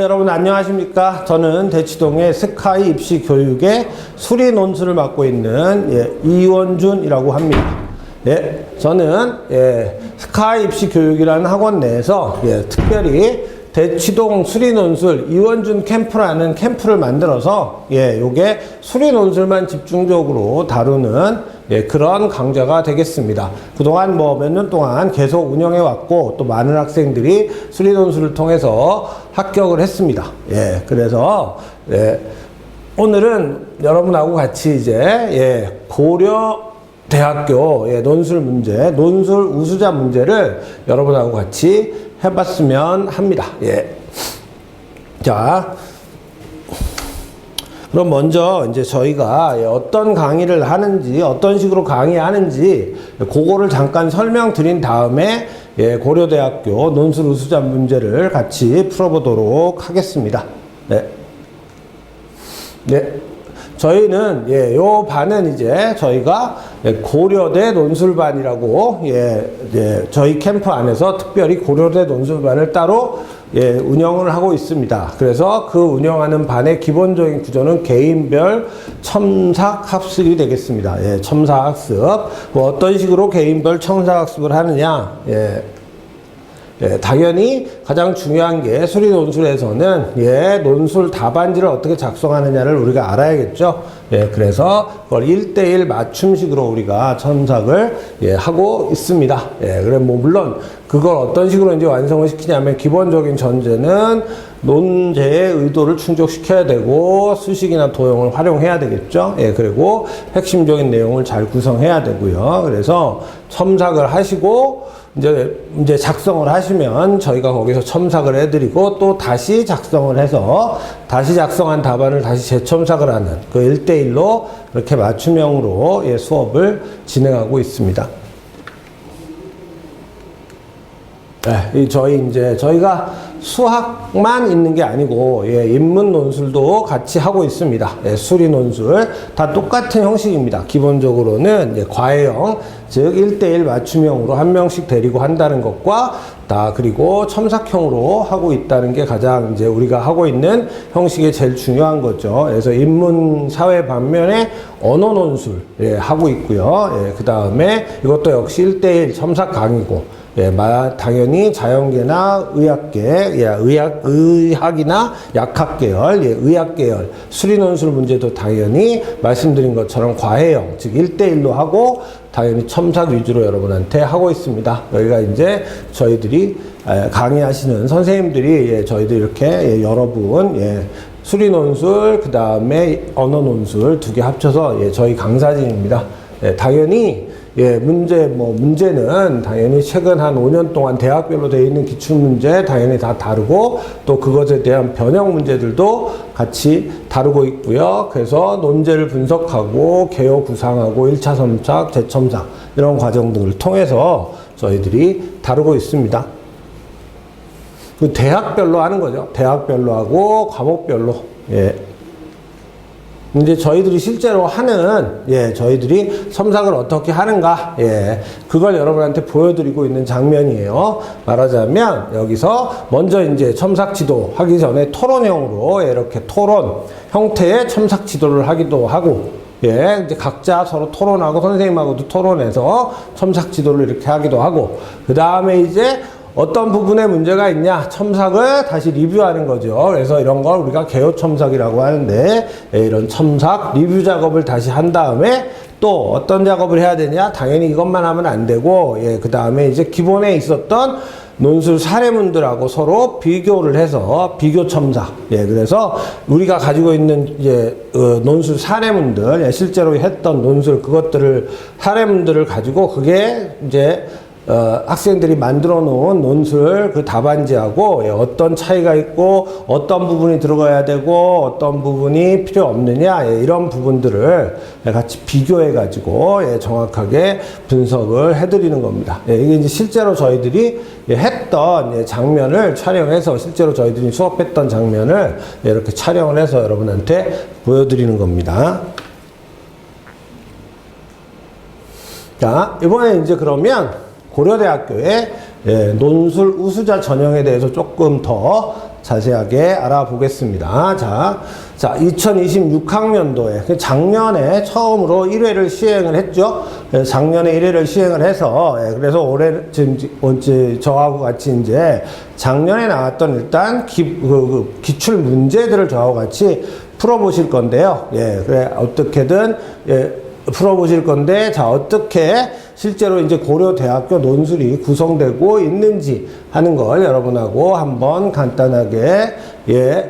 여러분 안녕하십니까? 저는 대치동의 스카이 입시 교육의 수리 논술을 맡고 있는 이원준이라고 합니다. 저는 스카이 입시 교육이라는 학원 내에서 특별히 대치동 수리 논술 이원준 캠프라는 캠프를 만들어서 요게 수리 논술만 집중적으로 다루는 그런 강좌가 되겠습니다. 그동안 몇 년 동안 계속 운영해 왔고 또 많은 학생들이 수리 논술을 통해서 합격을 했습니다. 그래서 오늘은 여러분하고 같이 이제 고려대학교 논술 문제, 논술 우수자 문제를 여러분하고 같이 해봤으면 합니다. 자, 그럼 먼저 이제 저희가 어떤 강의를 하는지, 어떤 식으로 강의하는지 그거를 잠깐 설명드린 다음에 고려대학교 논술 우수자 문제를 같이 풀어보도록 하겠습니다. 저희는 요 반은 이제 저희가 고려대 논술반이라고 저희 캠프 안에서 특별히 고려대 논술반을 따로 운영을 하고 있습니다. 그래서 그 운영하는 반의 기본적인 구조는 개인별 첨삭학습이 되겠습니다. 첨삭학습. 뭐 어떤 식으로 개인별 첨삭학습을 하느냐? 당연히 가장 중요한 게 수리 논술에서는 논술 답안지를 어떻게 작성하느냐를 우리가 알아야겠죠. 그래서 그걸 1대1 맞춤식으로 우리가 첨삭을 하고 있습니다. 그래 뭐 물론 그걸 어떤 식으로 이제 완성을 시키냐면 기본적인 전제는 논제의 의도를 충족시켜야 되고 수식이나 도형을 활용해야 되겠죠. 그리고 핵심적인 내용을 잘 구성해야 되고요. 그래서 첨삭을 하시고 이제 작성을 하시면 저희가 거기서 첨삭을 해드리고 또 다시 작성을 해서 다시 작성한 답안을 다시 재첨삭을 하는 그 1대1로 이렇게 맞춤형으로 수업을 진행하고 있습니다. 저희가 수학만 있는 게 아니고 인문 논술도 같이 하고 있습니다. 수리 논술 다 똑같은 형식입니다. 기본적으로는 과외형, 즉 1대1 맞춤형으로 한 명씩 데리고 한다는 것과 그리고 첨삭형으로 하고 있다는 게 가장 이제 우리가 하고 있는 형식이 제일 중요한 거죠. 그래서 인문 사회 반면에 언어 논술 하고 있고요. 그 다음에 이것도 역시 1대1 첨삭 강의고 당연히 자연계나 의학계, 의학이나 약학 계열, 의학 계열, 수리 논술 문제도 당연히 말씀드린 것처럼 과외형, 즉 1대1로 하고 당연히 첨삭 위주로 여러분한테 하고 있습니다. 여기가 이제 저희들이 강의하시는 선생님들이 저희들 이렇게 여러분 수리 논술, 그 다음에 언어 논술 두 개 합쳐서 저희 강사진입니다. 당연히 문제는 당연히 최근 한 5년 동안 대학별로 되어 있는 기출문제 당연히 다 다루고 또 그것에 대한 변형 문제들도 같이 다루고 있고요. 그래서 논제를 분석하고 개요 구상하고 1차 첨삭, 재첨삭 이런 과정 등을 통해서 저희들이 다루고 있습니다. 그 대학별로 하는 거죠. 대학별로 하고 과목별로. 이제 저희들이 실제로 하는 저희들이 첨삭을 어떻게 하는가 그걸 여러분한테 보여드리고 있는 장면이에요. 말하자면 여기서 먼저 이제 첨삭 지도 하기 전에 토론형으로 이렇게 토론 형태의 첨삭 지도를 하기도 하고 이제 각자 서로 토론하고 선생님하고도 토론해서 첨삭 지도를 이렇게 하기도 하고 그 다음에 이제 어떤 부분에 문제가 있냐 첨삭을 다시 리뷰하는 거죠. 그래서 이런 걸 우리가 개요 첨삭이라고 하는데 이런 첨삭 리뷰 작업을 다시 한 다음에 또 어떤 작업을 해야 되냐 당연히 이것만 하면 안 되고 그 다음에 이제 기본에 있었던 논술 사례문들하고 서로 비교를 해서 비교 첨삭 그래서 우리가 가지고 있는 논술 사례문들 실제로 했던 논술 그것들을 사례문들을 가지고 그게 이제 학생들이 만들어 놓은 논술 그 답안지하고 어떤 차이가 있고 어떤 부분이 들어가야 되고 어떤 부분이 필요 없느냐 이런 부분들을 같이 비교해 가지고 정확하게 분석을 해 드리는 겁니다. 이게 이제 실제로 저희들이 했던 장면을 촬영해서 실제로 저희들이 수업했던 장면을 이렇게 촬영을 해서 여러분한테 보여드리는 겁니다. 자, 이번에 이제 그러면 고려대학교의 논술 우수자 전형에 대해서 조금 더 자세하게 알아보겠습니다. 자, 2026학년도에 작년에 처음으로 1회를 시행을 했죠. 작년에 1회를 시행을 해서 그래서 올해 지금 저하고 같이 이제 작년에 나왔던 일단 기출 문제들을 저하고 같이 풀어보실 건데요. 그래 어떻게든 풀어보실 건데, 자, 어떻게 실제로 이제 고려대학교 논술이 구성되고 있는지 하는 걸 여러분하고 한번 간단하게,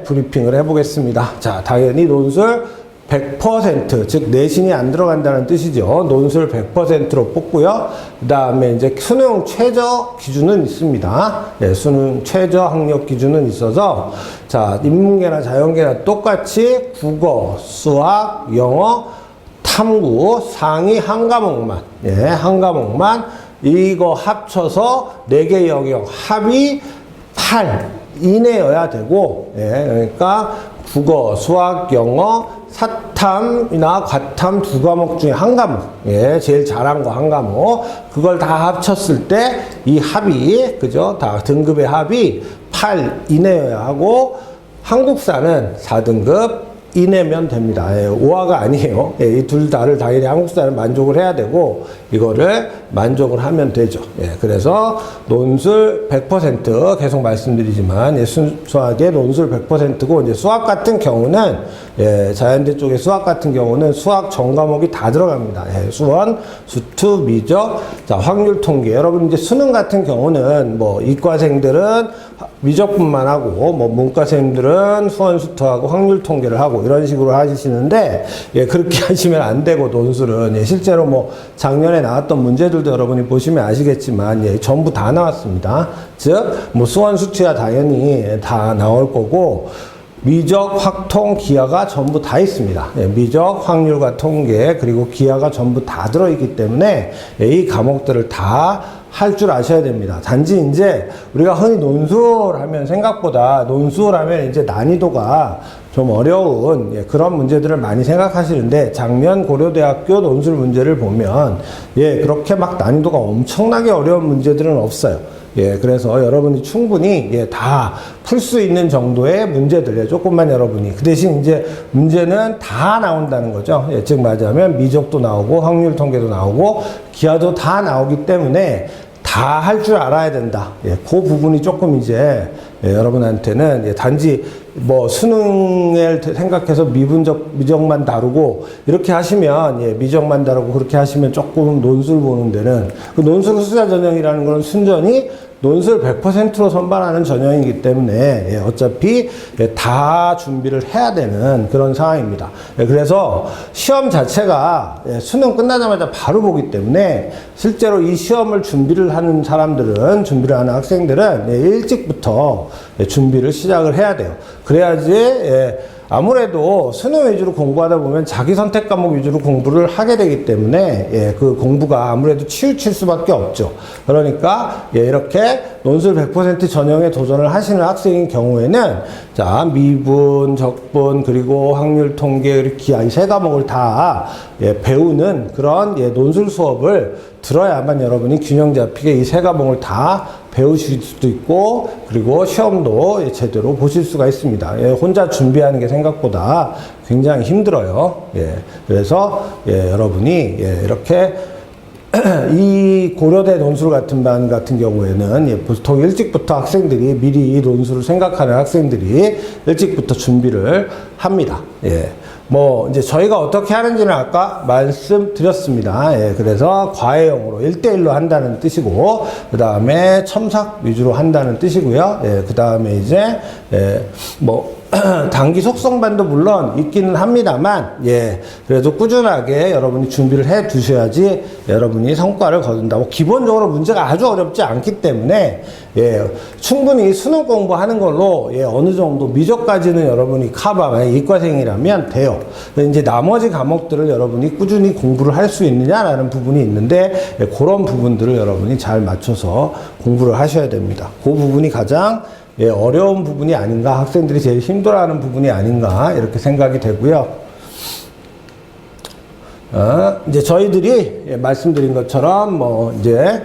브리핑을 해보겠습니다. 자, 당연히 논술 100%, 즉, 내신이 안 들어간다는 뜻이죠. 논술 100%로 뽑고요. 그 다음에 이제 수능 최저 기준은 있습니다. 수능 최저 학력 기준은 있어서, 자, 인문계나 자연계나 똑같이 국어, 수학, 영어, 탐구 상위 한 과목만, 한 과목만 이거 합쳐서 4개 영역 합이 8 이내여야 되고, 그러니까 국어, 수학, 영어, 사탐이나 과탐 2과목 중에 한 과목, 제일 잘한 거 한 과목, 그걸 다 합쳤을 때 이 합이, 그죠? 다 등급의 합이 8 이내여야 하고, 한국사는 4등급 이내면 됩니다. 5화가 아니에요. 이 둘 다를 당연히 한국사를 만족을 해야 되고 이거를 만족을 하면 되죠. 그래서 논술 100% 계속 말씀드리지만 순수하게 논술 100%고 이제 수학 같은 경우는 자연대 쪽의 수학 같은 경우는 수학 전 과목이 다 들어갑니다. 수원, 수투, 미적, 자, 확률 통계. 여러분 이제 수능 같은 경우는 뭐 이과생들은 미적분만 하고 뭐 문과생들은 수원, 수투하고 확률 통계를 하고 이런 식으로 하시는데 그렇게 하시면 안 되고 논술은 실제로 뭐 작년에 나왔던 문제들도 여러분이 보시면 아시겠지만 전부 다 나왔습니다. 즉 뭐 수원, 수투야 당연히 다 나올 거고 미적, 확통, 기하가 전부 다 있습니다. 미적, 확률과 통계 그리고 기하가 전부 다 들어있기 때문에 이 과목들을 다 할 줄 아셔야 됩니다. 단지 이제 우리가 흔히 논술하면 생각보다 논술하면 이제 난이도가 좀 어려운 그런 문제들을 많이 생각하시는데 작년 고려대학교 논술 문제를 보면 그렇게 막 난이도가 엄청나게 어려운 문제들은 없어요. 그래서 여러분이 충분히 다 풀 수 있는 정도의 문제들 조금만 여러분이 그 대신 이제 문제는 다 나온다는 거죠. 즉 말하자면 미적도 나오고 확률 통계도 나오고 기하도 다 나오기 때문에 다 할 줄 알아야 된다. 그 부분이 조금 이제 여러분한테는 단지 뭐 수능을 생각해서 미적만 다루고 이렇게 하시면 미적만 다루고 그렇게 하시면 조금 논술 보는 데는 그 논술 수자 전형이라는 건 순전히 논술 100%로 선발하는 전형이기 때문에 어차피 다 준비를 해야 되는 그런 상황입니다. 그래서 시험 자체가 수능 끝나자마자 바로 보기 때문에 실제로 이 시험을 준비를 하는 사람들은 준비를 하는 학생들은 일찍부터 준비를 시작을 해야 돼요. 그래야지 아무래도 수능 위주로 공부하다 보면 자기 선택 과목 위주로 공부를 하게 되기 때문에 그 공부가 아무래도 치우칠 수밖에 없죠. 그러니까 이렇게 논술 100% 전형에 도전을 하시는 학생인 경우에는 자 미분, 적분 그리고 확률 통계 그리고 기하 이 3과목을 다 배우는 그런 논술 수업을 들어야만 여러분이 균형 잡히게 이 3과목을 다 배우실 수도 있고 그리고 시험도 제대로 보실 수가 있습니다. 혼자 준비하는 게 생각보다 굉장히 힘들어요. 그래서 여러분이 이렇게 이 고려대 논술 같은 반 같은 경우에는 보통 일찍부터 학생들이 미리 이 논술을 생각하는 학생들이 일찍부터 준비를 합니다. 뭐 이제 저희가 어떻게 하는지는 아까 말씀드렸습니다. 그래서 과외형으로 1대1로 한다는 뜻이고 그 다음에 첨삭 위주로 한다는 뜻이고요. 그 다음에 이제 뭐 단기 속성반도 물론 있기는 합니다만 그래도 꾸준하게 여러분이 준비를 해 두셔야지 여러분이 성과를 거둔다고. 기본적으로 문제가 아주 어렵지 않기 때문에 충분히 수능 공부하는 걸로 어느 정도 미적까지는 여러분이 커버, 이과생이라면 돼요. 이제 나머지 과목들을 여러분이 꾸준히 공부를 할 수 있느냐라는 부분이 있는데 그런 부분들을 여러분이 잘 맞춰서 공부를 하셔야 됩니다. 그 부분이 가장 어려운 부분이 아닌가, 학생들이 제일 힘들어하는 부분이 아닌가 이렇게 생각이 되고요. 이제 저희들이 말씀드린 것처럼 뭐 이제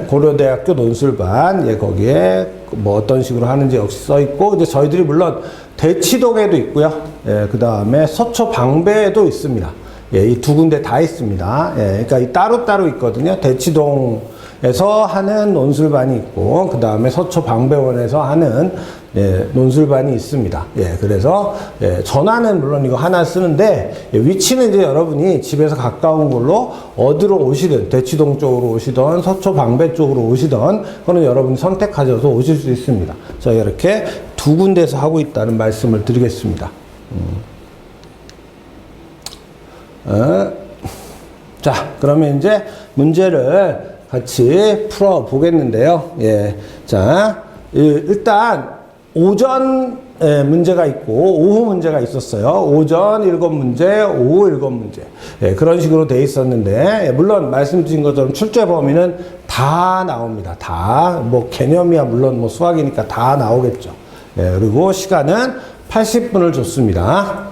고려대학교 논술반 거기에 뭐 어떤 식으로 하는지 역시 써 있고, 이제 저희들이 물론 대치동에도 있고요. 그 다음에 서초 방배에도 있습니다. 이 두 군데 다 있습니다. 그러니까 이 따로따로 있거든요. 대치동에서 하는 논술반이 있고, 그 다음에 서초 방배원에서 하는 논술반이 있습니다. 그래서 전화는 물론 이거 하나 쓰는데, 위치는 이제 여러분이 집에서 가까운 걸로 어디로 오시든, 대치동 쪽으로 오시든 서초 방배 쪽으로 오시든 그거는 여러분이 선택하셔서 오실 수 있습니다. 저희가 이렇게 두 군데에서 하고 있다는 말씀을 드리겠습니다. 자, 그러면 이제 문제를 같이 풀어 보겠는데요. 자, 일단 오전 문제가 있고 오후 문제가 있었어요. 오전 7문제, 오후 7문제. 그런 식으로 돼 있었는데, 물론 말씀드린 것처럼 출제 범위는 다 나옵니다. 다. 뭐 개념이야 물론 뭐 수학이니까 다 나오겠죠. 그리고 시간은 80분을 줬습니다.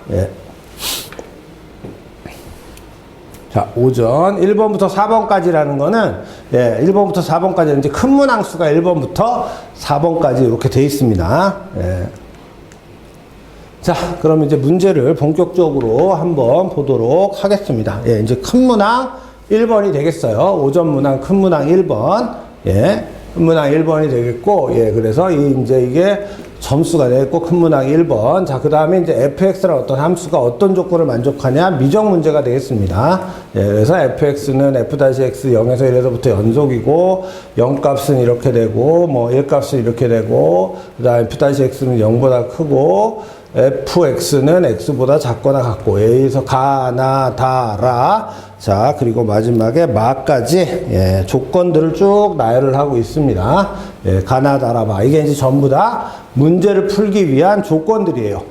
자, 오전 1번부터 4번까지라는 거는 1번부터 4번까지는 이제 큰 문항수가 1번부터 4번까지 이렇게 돼 있습니다. 자, 그럼 이제 문제를 본격적으로 한번 보도록 하겠습니다. 이제 큰 문항 1번이 되겠어요. 오전 문항 큰 문항 1번. 큰 문항 1번이 되겠고, 그래서 이제 이게 점수가 되겠고, 큰 문항 1번. 자, 그 다음에 이제 fx라는 어떤 함수가 어떤 조건을 만족하냐? 미정 문제가 되겠습니다. 그래서 fx는 f-x 0에서 1에서부터 연속이고, 0값은 이렇게 되고, 뭐 1값은 이렇게 되고, 그 다음에 f-x는 0보다 크고, fx는 x보다 작거나 같고, A에서 가나 다라. 자, 그리고 마지막에 마까지 조건들을 쭉 나열을 하고 있습니다. 가나 다라 마. 이게 이제 전부 다 문제를 풀기 위한 조건들이에요.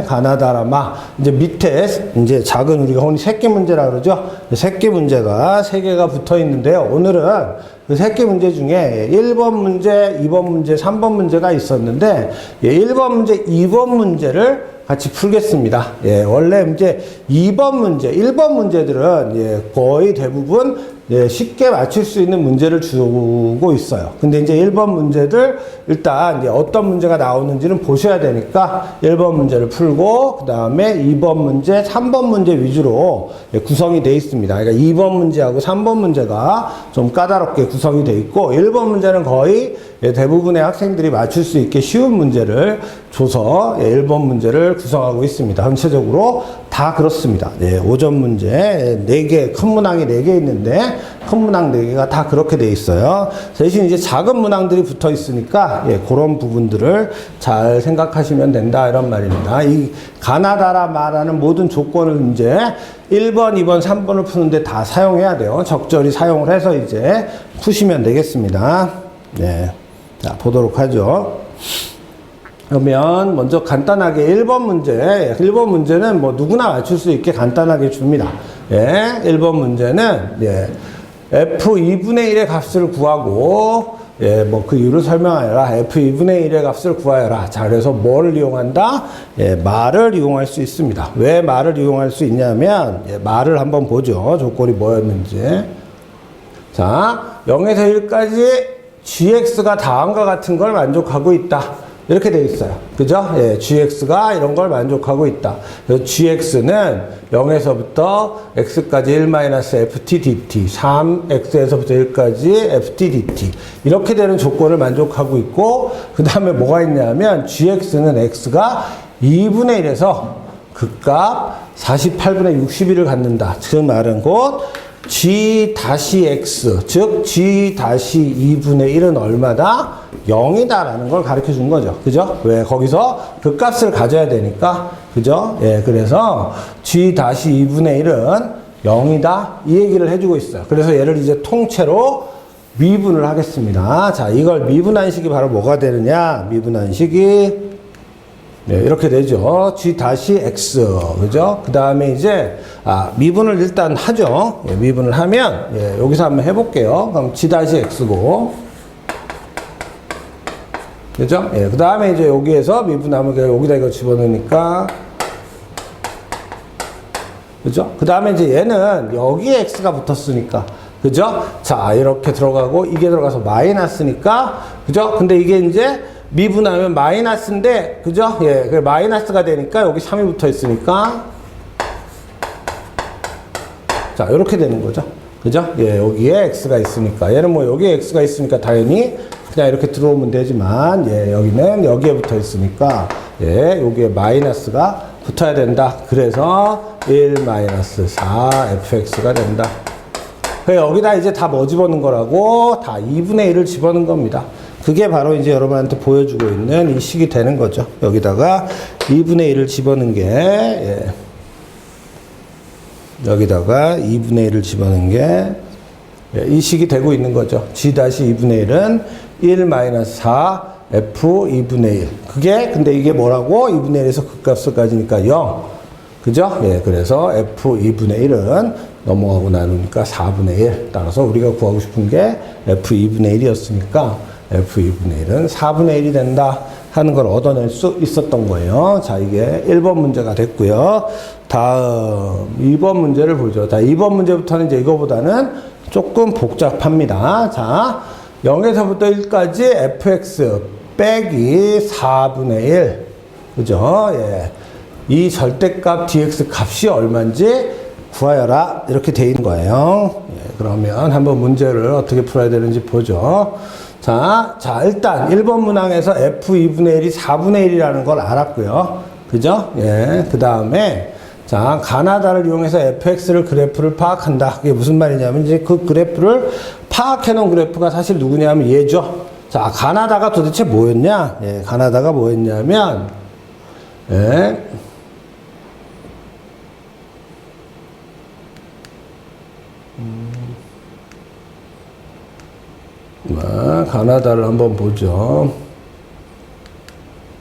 가나 다라 마. 이제 밑에 이제 작은 우리가 흔히 새끼 문제라 그러죠. 새끼 문제가 3개가 붙어 있는데요. 오늘은 그 새끼 문제 중에 1번 문제, 2번 문제, 3번 문제가 있었는데, 1번 문제, 2번 문제를 같이 풀겠습니다. 원래 이제 2번 문제, 1번 문제들은 거의 대부분 쉽게 맞출 수 있는 문제를 주고 있어요. 근데 이제 1번 문제들 일단 이제 어떤 문제가 나오는지는 보셔야 되니까 1번 문제를 풀고, 그 다음에 2번 문제, 3번 문제 위주로 구성이 되어 있습니다. 그러니까 2번 문제하고 3번 문제가 좀 까다롭게 구성이 되어 있고, 1번 문제는 거의 대부분의 학생들이 맞출 수 있게 쉬운 문제를 줘서 1번 문제를 구성하고 있습니다. 전체적으로 다 그렇습니다. 오전 문제 4개, 큰 문항이 4개 있는데 큰 문항 4개가 다 그렇게 돼 있어요. 대신 이제 작은 문항들이 붙어 있으니까 그런 부분들을 잘 생각하시면 된다, 이런 말입니다. 이 가나다라 말하는 모든 조건을 이제 1번, 2번, 3번을 푸는데 다 사용해야 돼요. 적절히 사용을 해서 이제 푸시면 되겠습니다. 자, 보도록 하죠. 그러면 먼저 간단하게 1번 문제. 1번 문제는 뭐 누구나 맞출 수 있게 간단하게 줍니다. 1번 문제는 f2분의 1의 값을 구하고, 뭐 그 이유를 설명하여라. f2분의 1의 값을 구하여라. 자, 그래서 뭐를 이용한다? 말을 이용할 수 있습니다. 왜 말을 이용할 수 있냐면, 말을 한번 보죠. 조건이 뭐였는지. 자, 0에서 1까지 gx가 다음과 같은 걸 만족하고 있다. 이렇게 되어 있어요. 그죠? gx가 이런 걸 만족하고 있다. 그래서 gx는 0에서부터 x까지 1-ft dt, 3x에서부터 1까지 ft dt. 이렇게 되는 조건을 만족하고 있고, 그 다음에 뭐가 있냐면, gx는 x가 2분의 1에서 극값 48분의 61을 갖는다. 그 말은 곧 g-x, 즉 g-2분의 1은 얼마다? 0이다라는 걸 가르쳐 준 거죠. 그죠? 왜? 거기서 그 값을 가져야 되니까. 그죠? 그래서 g-2분의 1은 0이다. 이 얘기를 해주고 있어요. 그래서 얘를 이제 통째로 미분을 하겠습니다. 자, 이걸 미분한식이 바로 뭐가 되느냐? 미분한식이 이렇게 되죠. g-x. 그죠? 그 다음에 이제, 미분을 일단 하죠. 미분을 하면, 여기서 한번 해볼게요. 그럼 g-x고. 그죠? 그 다음에 이제 여기에서 미분하면 여기다 이거 집어넣으니까, 그죠? 그 다음에 이제 얘는 여기에 x가 붙었으니까. 그죠? 자, 이렇게 들어가고 이게 들어가서 마이너스니까. 그죠? 근데 이게 이제 미분하면 마이너스인데, 그죠? 예, 그 마이너스가 되니까 여기 3이 붙어 있으니까. 자, 이렇게 되는 거죠. 그죠? 예, 여기에 x가 있으니까. 얘는 뭐 여기에 x가 있으니까 당연히 그냥 이렇게 들어오면 되지만, 예, 여기는 여기에 붙어 있으니까, 예, 여기에 마이너스가 붙어야 된다. 그래서 1-4 fx가 된다. 여기다 이제 다 뭐 집어넣은 거라고? 다 2분의 1을 집어넣은 겁니다. 그게 바로 이제 여러분한테 보여주고 있는 이 식이 되는 거죠. 여기다가 2분의 1을 집어넣은 게, 예. 여기다가 2분의 1을 집어넣은 게, 예, 이 식이 되고 있는 거죠. g-2분의 1은 1-4 f 2분의 1. 그게, 근데 이게 뭐라고? 2분의 1에서 극값을까지니까 0. 그죠? 예, 그래서 f 2분의 1은 넘어가고 나누니까 4분의 1. 따라서 우리가 구하고 싶은 게 f 2분의 1이었으니까 f 2분의 1은 4분의 1이 된다 하는 걸 얻어낼 수 있었던 거예요. 자, 이게 1번 문제가 됐고요. 다음 2번 문제를 보죠. 자, 2번 문제부터는 이제 이거보다는 조금 복잡합니다. 자, 0에서부터 1까지 fx 빼기 4분의 1. 그죠? 예. 이 절대값 dx 값이 얼마인지 구하여라. 이렇게 돼 있는 거예요. 예, 그러면 한번 문제를 어떻게 풀어야 되는지 보죠. 자, 일단 1번 문항에서 f 2분의 1이 4분의 1이라는 걸 알았고요. 그죠? 예. 그 다음에, 자, 가나다를 이용해서 fx를 그래프를 파악한다. 그게 무슨 말이냐면, 이제 그 그래프를 파악해 놓은 그래프가 사실 누구냐면 얘죠. 자, 가나다가 도대체 뭐였냐? 예, 가나다가 뭐였냐면, 예. 가나다를 한번 보죠.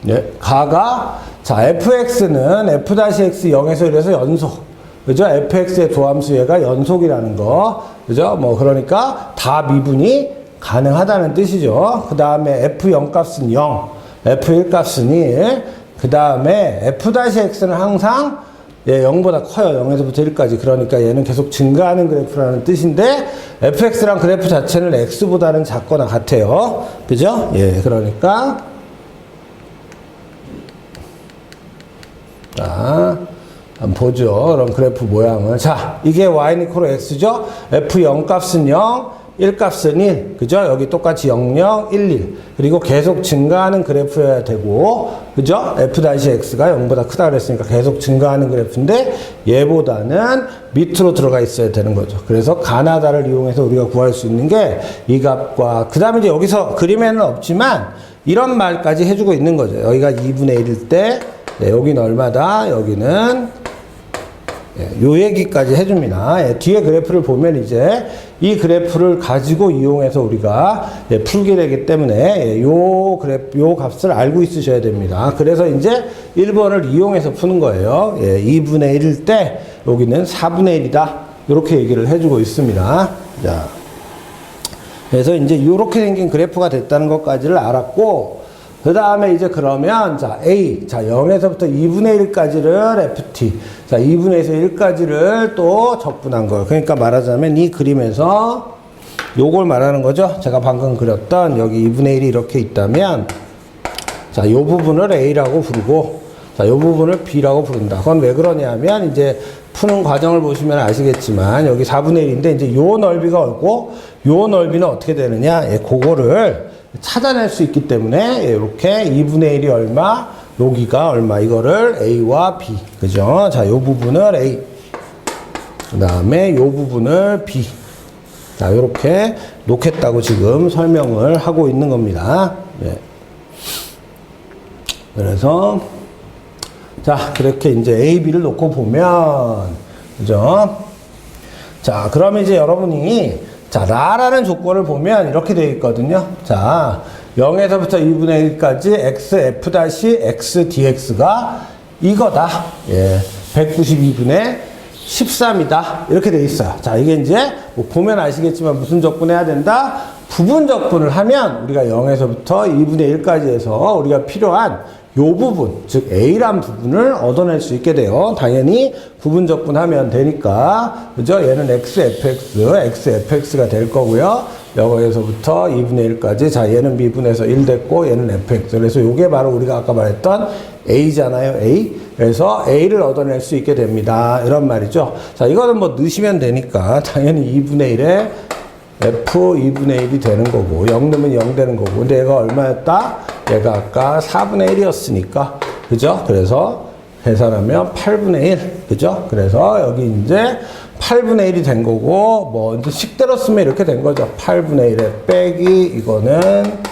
예, 가가, 자, fx는 f-x 0에서 1에서 연속. 그죠? fx의 도함수 얘가 연속이라는 거. 그죠? 뭐, 그러니까 다 미분이 가능하다는 뜻이죠. 그 다음에 f0 값은 0, f1 값은 1. 그 다음에 f-x는 항상 예, 0보다 커요. 0에서부터 1까지. 그러니까 얘는 계속 증가하는 그래프라는 뜻인데, fx랑 그래프 자체는 x보다는 작거나 같아요. 그죠? 예, 그러니까. 자, 한번 보죠. 그럼 그래프 모양을. 자, 이게 y는 이퀄 x죠? f0 값은 0, 1 값은 1. 그죠? 여기 똑같이 0, 0, 1, 1. 그리고 계속 증가하는 그래프여야 되고, 그죠? f-x가 0보다 크다 그랬으니까 계속 증가하는 그래프인데, 얘보다는 밑으로 들어가 있어야 되는 거죠. 그래서 가나다를 이용해서 우리가 구할 수 있는 게 이 값과, 그 다음에 이제 여기서 그림에는 없지만, 이런 말까지 해주고 있는 거죠. 여기가 2분의 1일 때, 네, 여기는 얼마다? 여기는, 예, 요 얘기까지 해줍니다. 예, 뒤에 그래프를 보면 이제 이 그래프를 가지고 이용해서 우리가 예, 풀게 되기 때문에 예, 요 값을 알고 있으셔야 됩니다. 그래서 이제 1번을 이용해서 푸는 거예요. 예, 2분의 1일 때 여기는 4분의 1이다. 이렇게 얘기를 해주고 있습니다. 자, 그래서 이제 이렇게 생긴 그래프가 됐다는 것까지를 알았고, 그 다음에 이제 그러면, 자, A. 자, 0에서부터 2분의 1까지를 FT. 자, 2분의 1까지를 또 적분한 거예요. 그러니까 말하자면 이 그림에서 요걸 말하는 거죠. 제가 방금 그렸던 여기 2분의 1이 이렇게 있다면, 자, 요 부분을 A라고 부르고, 자, 요 부분을 B라고 부른다. 그건 왜 그러냐면, 이제 푸는 과정을 보시면 아시겠지만, 여기 4분의 1인데, 이제 요 넓이가 없고, 요 넓이는 어떻게 되느냐? 예, 그거를 찾아낼 수 있기 때문에 이렇게 2분의 1이 얼마, 여기가 얼마, 이거를 A와 B, 그죠? 자, 요 부분을 A, 그 다음에 요 부분을 B. 자, 요렇게 놓겠다고 지금 설명을 하고 있는 겁니다. 네. 그래서 자, 그렇게 이제 A, B를 놓고 보면, 그죠? 자, 그러면 이제 여러분이 자, 라라는 조건을 보면 이렇게 되어 있거든요. 자, 0에서부터 2분의 1까지 x f-x dx가 이거다. 예, 192분의 13이다. 이렇게 되어 있어요. 자, 이게 이제 뭐 보면 아시겠지만 무슨 적분해야 된다? 부분 적분을 하면 우리가 0에서부터 2분의 1까지 해서 우리가 필요한 요 부분, 즉 A란 부분을 얻어낼 수 있게 돼요. 당연히 구분적분하면 되니까, 그죠? 얘는 XFX가 될 거고요. 여기에서부터 2분의 1까지. 자, 얘는 미분해서 1 됐고, 얘는 FX. 그래서 요게 바로 우리가 아까 말했던 A잖아요, A. 그래서 A를 얻어낼 수 있게 됩니다. 이런 말이죠. 자, 이거는 뭐 넣으시면 되니까, 당연히 2분의 1에 F 2분의 1이 되는 거고, 0 넣으면 0 되는 거고. 근데 얘가 얼마였다? 얘가 아까 4분의 1이었으니까. 그죠? 그래서 계산하면 8분의 1. 그죠? 그래서 여기 이제 8분의 1이 된 거고, 뭐, 이제 식대로 쓰면 이렇게 된 거죠. 8분의 1에 빼기, 이거는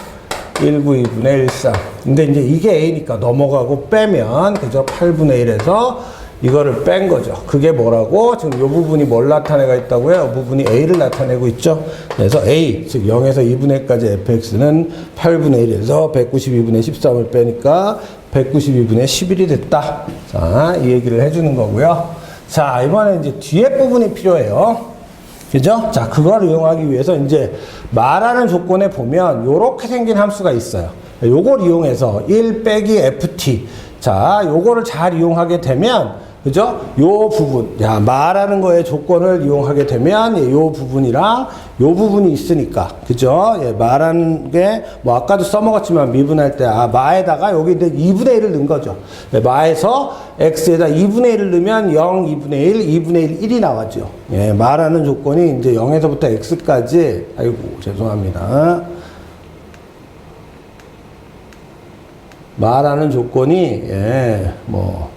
19, 2분의 1, 3. 근데 이제 이게 A니까 넘어가고 빼면, 그죠? 8분의 1에서 이거를 뺀 거죠. 그게 뭐라고? 지금 요 부분이 뭘 나타내고 있다고요? 이 부분이 A를 나타내고 있죠. 그래서 A, 즉 0에서 2분의 1까지 fx는 8분의 1에서 192분의 13을 빼니까 192분의 11이 됐다. 자, 이 얘기를 해주는 거고요. 자, 이번에 이제 뒤에 부분이 필요해요. 그죠? 자, 그걸 이용하기 위해서 이제 말하는 조건에 보면 요렇게 생긴 함수가 있어요. 요걸 이용해서 1 빼기 ft. 자, 요거를 잘 이용하게 되면, 그죠? 요 부분, 야, 말하는 거의 조건을 이용하게 되면, 예, 요 부분이랑 요 부분이 있으니까, 그죠? 예, 말하는 게, 뭐, 아까도 써먹었지만, 미분할 때, 마에다가 여기 2분의 1을 넣은 거죠. 예, 마에서 x에다 2분의 1을 넣으면 0, 2분의 1, 2분의 1, 1이 나왔죠. 예, 말하는 조건이 이제 0에서부터 x까지, 아이고, 죄송합니다. 말하는 조건이, 예, 뭐,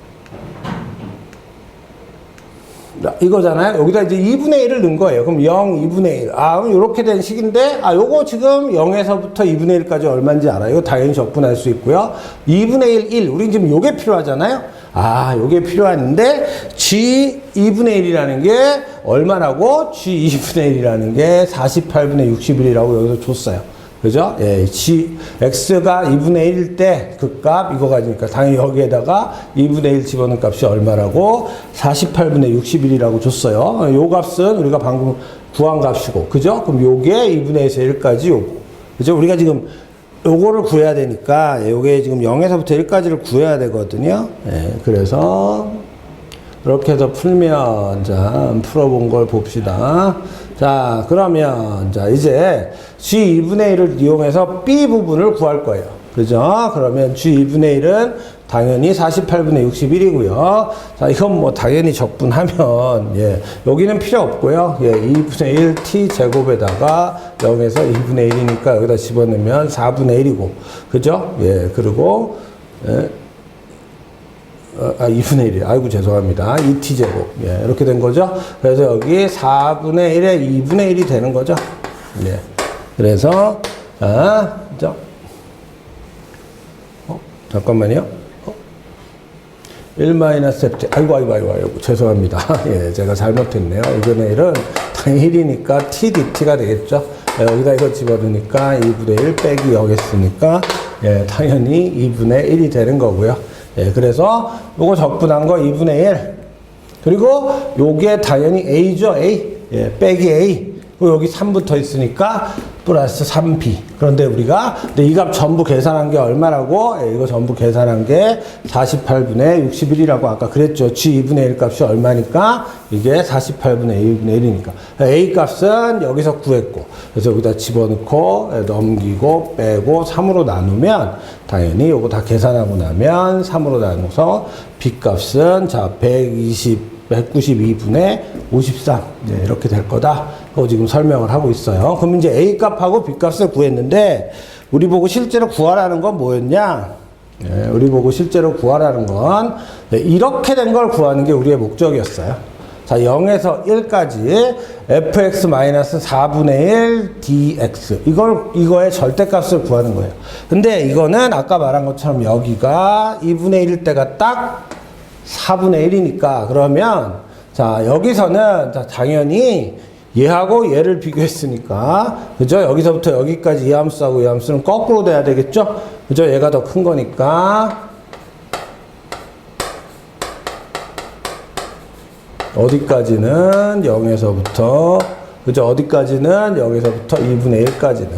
이거잖아요. 여기다 이제 2분의 1을 넣은 거예요. 그럼 0, 2분의 1. 그럼 이렇게 된 식인데, 요거 지금 0에서부터 2분의 1까지 얼마인지 알아요? 이거 당연히 적분할 수 있고요. 2분의 1, 1. 우린 지금 요게 필요하잖아요. 요게 필요한데, G 2분의 1이라는 게 얼마라고? G 2분의 1이라는 게 48분의 61이라고 여기서 줬어요. 그죠? 예, x가 2분의 1일 때 그 값, 이거 가지니까 당연히 여기에다가 2분의 1 집어넣은 값이 얼마라고? 48분의 61이라고 줬어요. 요 값은 우리가 방금 구한 값이고, 그죠? 그럼 요게 2분의 1에서 1까지 요거. 그죠? 우리가 지금 요거를 구해야 되니까, 요게 지금 0에서부터 1까지를 구해야 되거든요. 예, 그래서, 이렇게 해서 풀면, 자, 풀어본 걸 봅시다. 자, 그러면, 자, 이제 G 2분의 1을 이용해서 B 부분을 구할 거예요. 그죠? 그러면 G 2분의 1은 당연히 48분의 61이고요. 자, 이건 뭐 당연히 적분하면, 예, 여기는 필요 없고요. 예, 2분의 1 T 제곱에다가 0에서 2분의 1이니까 여기다 집어넣으면 4분의 1이고. 그죠? 예, 그리고, 예. 2분의 1이. 아이고, 죄송합니다. 2t제곱. 예, 이렇게 된 거죠. 그래서 여기 4분의 1에 2분의 1이 되는 거죠. 예. 그래서, 그죠? 잠깐만요. 1-ft. 아이고, 죄송합니다. 예, 제가 잘못했네요. 2분의 1은 당연히 1이니까 tdt가 되겠죠. 예, 여기다 이거 집어넣으니까 2분의 1 빼기 여기 있으니까, 예, 당연히 2분의 1이 되는 거고요. 예, 그래서 요거 적분한 거 2분의 1. 그리고 요게 당연히 A죠, A. 예, 빼기 A. 그리고 여기 3 붙어 있으니까 플러스 3B. 그런데 우리가, 근데 이 값 전부 계산한 게 얼마라고? 예, 이거 전부 계산한 게 48분의 61이라고 아까 그랬죠. G 2분의 1 값이 얼마니까? 이게 48분의 2분의 1이니까. A 값은 여기서 구했고, 그래서 여기다 집어넣고, 넘기고, 빼고, 3으로 나누면, 당연히 요거 다 계산하고 나면 3으로 나눠서 B 값은, 자, 192분의 53. 네, 이렇게 될 거다. 그거 지금 설명을 하고 있어요. 그럼 이제 A 값하고 B 값을 구했는데, 우리 보고 실제로 구하라는 건 뭐였냐? 네, 우리 보고 실제로 구하라는 건, 네, 이렇게 된 걸 구하는 게 우리의 목적이었어요. 자, 0에서 1까지 fx-4분의 1 dx. 이거의 절대값을 구하는 거예요. 근데 이거는 아까 말한 것처럼 여기가 2분의 1일 때가 딱 4분의 1이니까, 그러면, 자, 여기서는, 자, 당연히 얘하고 얘를 비교했으니까, 그죠? 여기서부터 여기까지 이 함수하고 이 함수는 거꾸로 돼야 되겠죠? 그죠? 얘가 더 큰 거니까, 어디까지는 0에서부터, 그죠? 어디까지는 0에서부터 2분의 1까지는.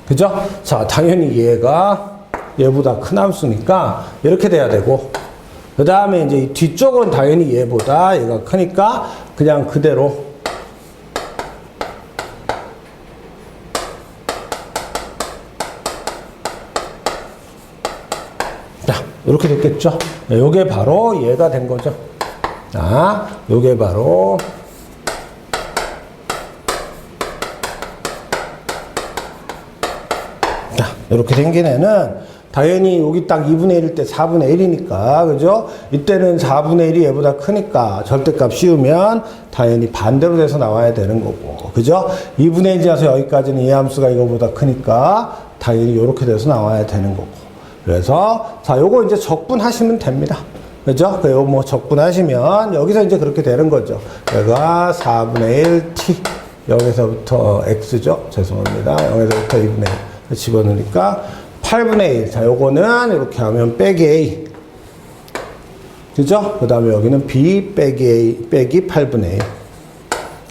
그죠? 자, 당연히 얘가 얘보다 큰 함수니까 이렇게 돼야 되고, 그 다음에 이제 이 뒤쪽은 당연히 얘보다 얘가 크니까 그냥 그대로 자, 이렇게 됐겠죠? 요게 바로 얘가 된 거죠. 자, 요게 바로 자, 이렇게 생긴 애는 당연히 여기 딱 2분의 1일 때 4분의 1이니까, 그죠? 이때는 4분의 1이 얘보다 크니까 절대값 씌우면 당연히 반대로 돼서 나와야 되는 거고, 그죠? 2분의 1 지나서 여기까지는 이 함수가 이거보다 크니까 당연히 이렇게 돼서 나와야 되는 거고. 그래서, 자, 요거 이제 적분하시면 됩니다. 그죠? 그 요 뭐 적분하시면 여기서 이제 그렇게 되는 거죠. 얘가 4분의 1t, 여기서부터 x죠? 죄송합니다. 여기서부터 2분의 1 집어넣으니까 8분의 1. 자, 요거는 이렇게 하면 빼기 a. 그죠? 그 다음에 여기는 b 빼기 a 빼기 8분의 1.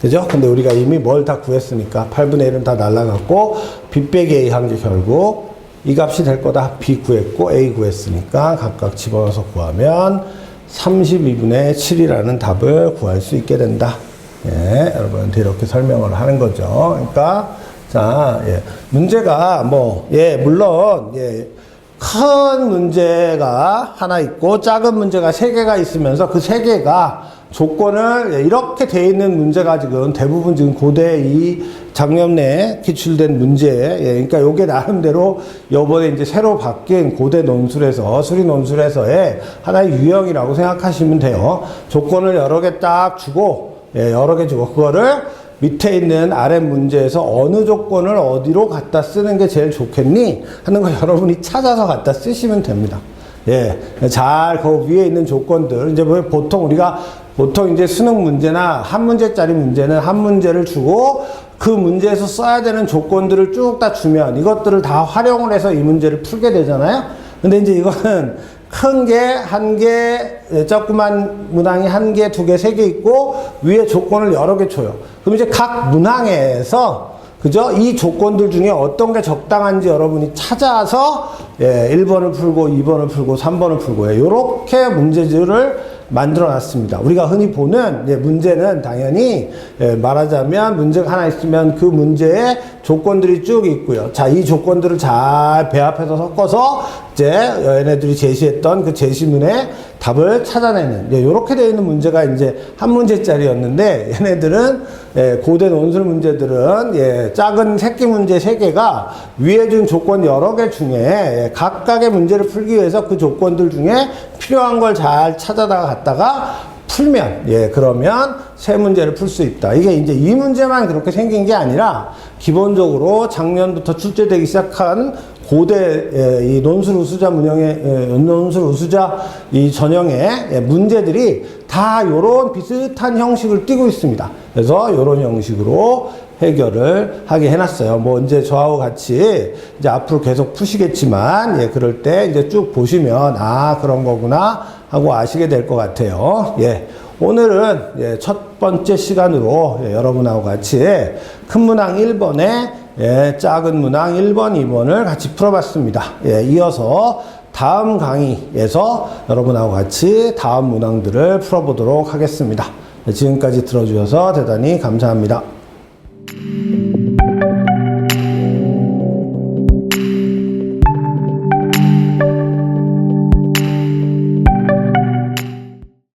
그죠? 근데 우리가 이미 뭘 다 구했으니까 8분의 1은 다 날라갔고, b 빼기 a 한 게 결국 이 값이 될 거다. b 구했고 a 구했으니까 각각 집어넣어서 구하면 32분의 7이라는 답을 구할 수 있게 된다. 예, 여러분한테 이렇게 설명을 하는 거죠. 그러니까 자, 예. 문제가 뭐, 예, 물론, 예, 큰 문제가 하나 있고 작은 문제가 3개가 있으면서 그 3개가 조건을, 예, 이렇게 돼 있는 문제가 지금 대부분 지금 고대 이 작년에 기출된 문제, 예, 그러니까 요게 나름대로 요번에 이제 새로 바뀐 고대 논술에서, 수리 논술에서의 하나의 유형이라고 생각하시면 돼요. 조건을 여러 개 딱 주고, 예, 여러 개 주고, 그거를 밑에 있는 아래 문제에서 어느 조건을 어디로 갖다 쓰는 게 제일 좋겠니? 하는 거 여러분이 찾아서 갖다 쓰시면 됩니다. 예. 잘 그 위에 있는 조건들. 이제 보통 우리가 보통 이제 수능 문제나 한 문제짜리 문제는 한 문제를 주고 그 문제에서 써야 되는 조건들을 쭉 다 주면 이것들을 다 활용을 해서 이 문제를 풀게 되잖아요. 근데 이제 이거는 큰 게 한 개, 조그만 문항이 한 개, 두 개, 세 개 있고 위에 조건을 여러 개 줘요. 그럼 이제 각 문항에서 그죠? 이 조건들 중에 어떤 게 적당한지 여러분이 찾아서, 예, 1번을 풀고 2번을 풀고 3번을 풀고, 예, 요렇게 문제집을 만들어 놨습니다. 우리가 흔히 보는, 예, 문제는 당연히, 예, 말하자면 문제가 하나 있으면 그 문제에 조건들이 쭉 있고요. 자, 이 조건들을 잘 배합해서 섞어서 이제 얘네들이 제시했던 그 제시문의 답을 찾아내는, 예, 요렇게 되어 있는 문제가 이제 한 문제짜리였는데 얘네들은, 예, 고대 논술 문제들은, 예, 작은 새끼 문제 3개가 위에 준 조건 여러 개 중에, 예, 각각의 문제를 풀기 위해서 그 조건들 중에 필요한 걸 잘 찾아다가 갔다가 풀면, 예, 그러면 세 문제를 풀 수 있다. 이게 이제 이 문제만 그렇게 생긴 게 아니라 기본적으로 작년부터 출제되기 시작한 고대, 예, 이 논술 우수자 문형의, 예, 논술 우수자 이 전형의, 예, 문제들이 다 요런 비슷한 형식을 띠고 있습니다. 그래서 요런 형식으로 해결을 하게 해놨어요. 뭐 이제 저하고 같이 이제 앞으로 계속 푸시겠지만, 예, 그럴 때 이제 쭉 보시면 아, 그런 거구나 하고 아시게 될 것 같아요. 예. 오늘은, 예, 첫 번째 시간으로, 예, 여러분하고 같이 큰 문항 1번에, 예, 작은 문항 1번, 2번을 같이 풀어봤습니다. 예, 이어서 다음 강의에서 여러분하고 같이 다음 문항들을 풀어보도록 하겠습니다. 예, 지금까지 들어주셔서 대단히 감사합니다.